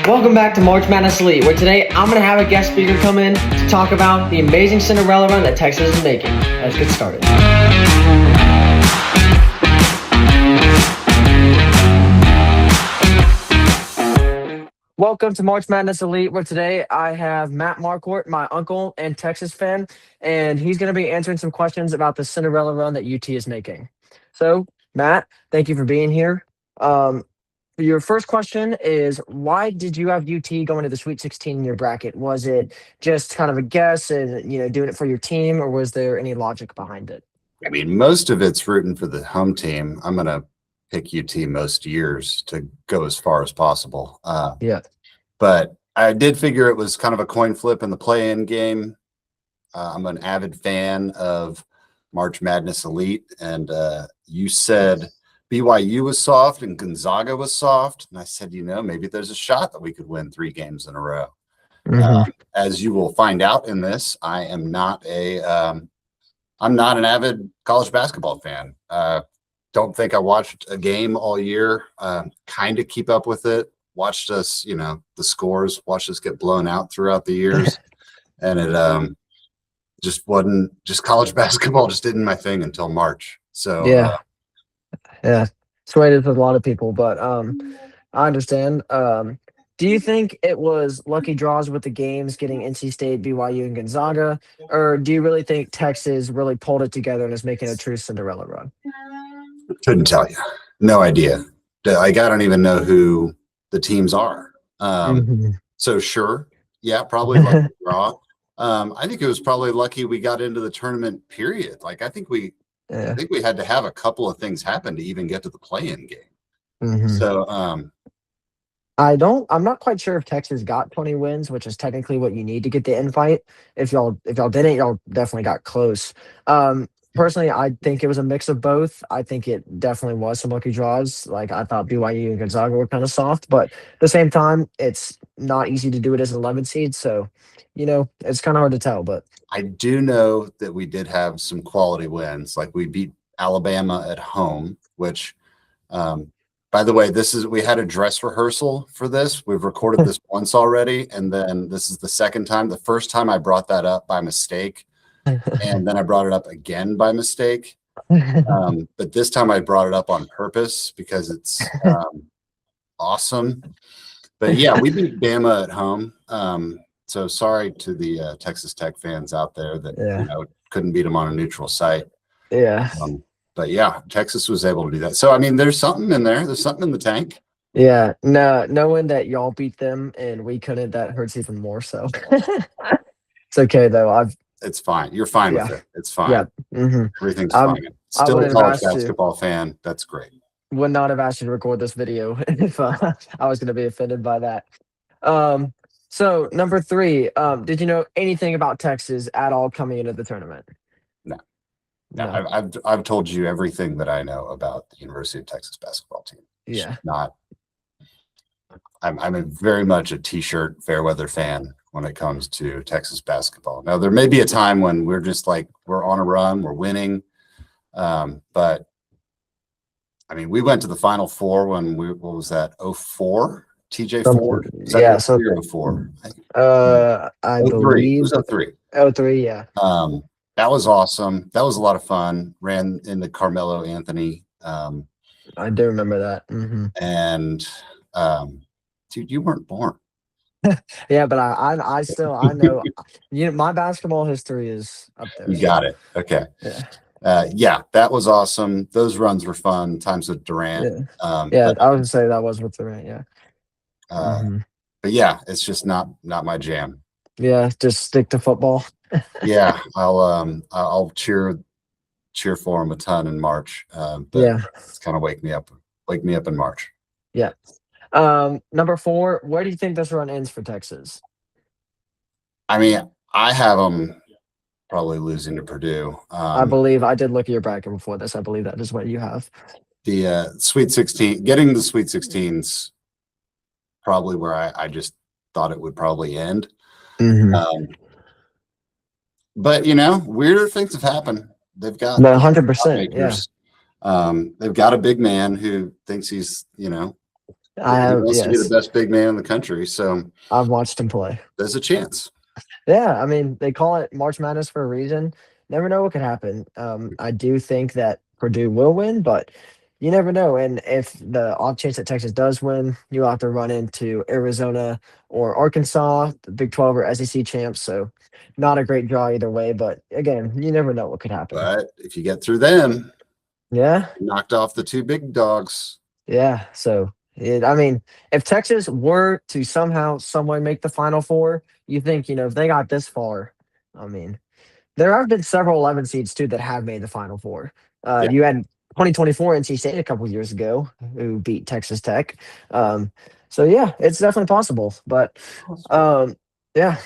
Welcome back to March Madness Elite, where today I'm going to have a guest speaker come in to talk about the amazing Cinderella run that Texas is making. Let's get started. Welcome to March Madness Elite, where today I have Matt Marquardt, my uncle and Texas fan, and he's going to be answering some questions about the Cinderella run that UT is making. So, Matt, thank you for being here. Your first question is, why did you have UT going to the Sweet 16 in your bracket? Was it just kind of a guess and doing it for your team, or was there any logic behind it? I mean, most of it's rooting for the home team. I'm going to pick UT most years to go as far as possible. Yeah. But I did figure it was kind of a coin flip in the play-in game. I'm an avid fan of March Madness Elite, and you said BYU was soft and Gonzaga was soft, and I said, maybe there's a shot that we could win 3 games in a row. As you will find out in this, I'm not an avid college basketball fan. Don't think I watched a game all year. Kind of keep up with it. Watched us, the scores, watched us get blown out throughout the years. And it just wasn't, just college basketball just didn't my thing until March. So, yeah. Swayed with a lot of people, but I understand. Do you think it was lucky draws with the games getting NC State, BYU, and Gonzaga, or do you really think Texas really pulled it together and is making a true Cinderella run? Couldn't tell you. No idea. I don't even know who the teams are. So sure. Yeah, probably lucky draw. I think it was probably lucky we got into the tournament period. Like, I think we had to have a couple of things happen to even get to the play-in game. So, I'm not quite sure if Texas got 20 wins, which is technically what you need to get the invite. If y'all didn't, y'all definitely got close. Personally, I think it was a mix of both. I think it definitely was some lucky draws. Like, I thought BYU and Gonzaga were kind of soft, but at the same time, it's not easy to do it as an 11 seed. So, it's kind of hard to tell. But I do know that we did have some quality wins. Like, we beat Alabama at home, which, by the way, we had a dress rehearsal for this. We've recorded this once already, and then this is the second time. The first time I brought that up by mistake, and then I brought it up again by mistake. But this time I brought it up on purpose because it's awesome. But yeah, we beat Bama at home. So sorry to the Texas Tech fans out there that couldn't beat them on a neutral site. Yeah. But yeah, Texas was able to do that. So I mean, there's something in there. There's something in the tank. Yeah. No, knowing that y'all beat them and we couldn't, that hurts even more. So it's okay though. It's fine. You're fine with it. It's fine. Yeah. Everything's fine. Still a college basketball fan. That's great. Would not have asked you to record this video if I was going to be offended by that. So number 3, did you know anything about Texas at all coming into the tournament? No. I've told you everything that I know about the University of Texas basketball team. Yeah. I'm very much a t-shirt fair weather fan when it comes to Texas basketball. Now, there may be a time when we're just like, we're on a run, we're winning. But I mean, we went to the Final Four when what was that, 04? TJ Ford? Yeah, so 04. I believe it was 03. 03, yeah. That was awesome. That was a lot of fun. Ran into Carmelo Anthony. I do remember that. And dude, you weren't born. Yeah, but I know my basketball history is up there. You got it. Okay. Yeah, that was awesome. Those runs were fun. Times with Durant. I was gonna say that was with Durant. Yeah. But yeah, it's just not my jam. Yeah, just stick to football. Yeah, I'll cheer for him a ton in March. But it's kind of wake me up in March. Yeah. Number 4, where do you think this run ends for Texas? I mean, I have them probably losing to Purdue. I believe I did look at your bracket before this. I believe that is what you have. The Sweet 16, getting the Sweet 16's probably where I just thought it would probably end. But weirder things have happened. They've got 100%. Yeah. They've got a big man who thinks he's I He have, wants to be the yes, best big man in the country, so I've watched him play. there's a chance. Yeah, I mean, they call it March Madness for a reason. Never know what could happen. I do think that Purdue will win, but you never know. And if the off chance that Texas does win, you'll have to run into Arizona or Arkansas, the Big 12 or SEC champs. So, not a great draw either way. But again, you never know what could happen. But if you get through them, Yeah, you knocked off the two big dogs. yeah. So, I mean, if Texas were to somehow, some way make the Final Four, you think, if they got this far, I mean, there have been several 11 seeds too that have made the Final Four. Yeah. You had 2024 NC State a couple years ago who beat Texas Tech. So yeah, it's definitely possible. But um, yeah.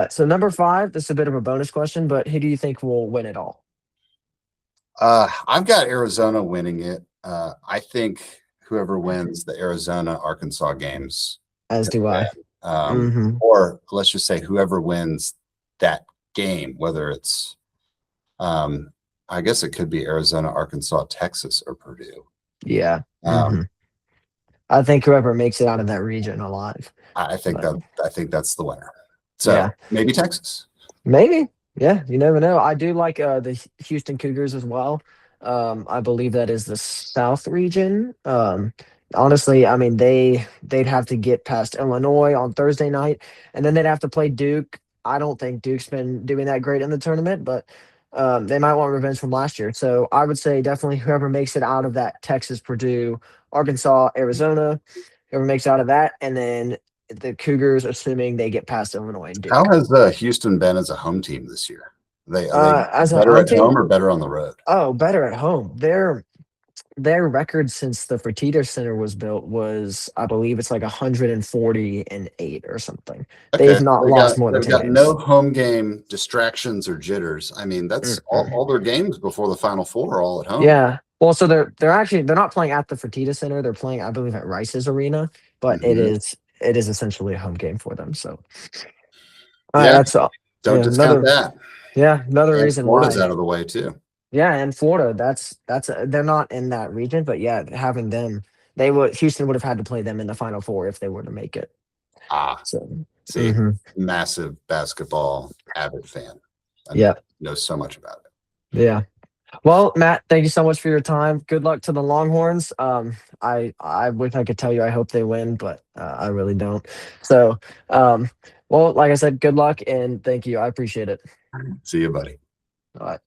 So number five, this is a bit of a bonus question, but who do you think will win it all? I've got Arizona winning it. I think whoever wins the Arizona Arkansas games, As do I. Hmm. or let's just say whoever wins that game, whether it's, I guess it could be Arizona, Arkansas, Texas, or Purdue. Yeah. Um, I think whoever makes it out of that region alive. I think But that's the winner. So yeah. maybe Texas. Maybe. Yeah, you never know. I do like the Houston Cougars as well. I believe that is the South region. Honestly, I mean they'd have to get past Illinois on Thursday night, and then they'd have to play Duke. I don't think Duke's been doing that great in the tournament, but they might want revenge from last year. So I would say definitely whoever makes it out of that Texas, Purdue, Arkansas, Arizona, whoever makes it out of that, and then the Cougars, assuming they get past Illinois and How Duke. has Houston been as a home team this year? Are they As a better home at home team, or better on the road? oh, better at home. Their record since the Fertitta Center was built was, I believe, it's like 148 or something. Okay, They've not they lost got more than they've 10 got no games. home game distractions or jitters. I mean, that's Mm-mm. all their games before the Final Four are all at home. Yeah. Well, so they're not playing at the Fertitta Center. They're playing, I believe, at Rice's Arena, but Mhm. it is essentially a home game for them. So, all right, Yeah, that's all. don't Yeah, discount that. another And reason Florida's why. out of the way too. Yeah, and Florida, they're not in that region, but yeah, having them, they would Houston would have had to play them in the Final Four if they were to make it. Ah, So, see, hmm massive basketball avid fan. I yeah, know so much about it. yeah. Well, Matt, thank you so much for your time. Good luck to the Longhorns. I wish I could tell you I hope they win, but I really don't. So, well, like I said, good luck and thank you. I appreciate it. See you, buddy. All right.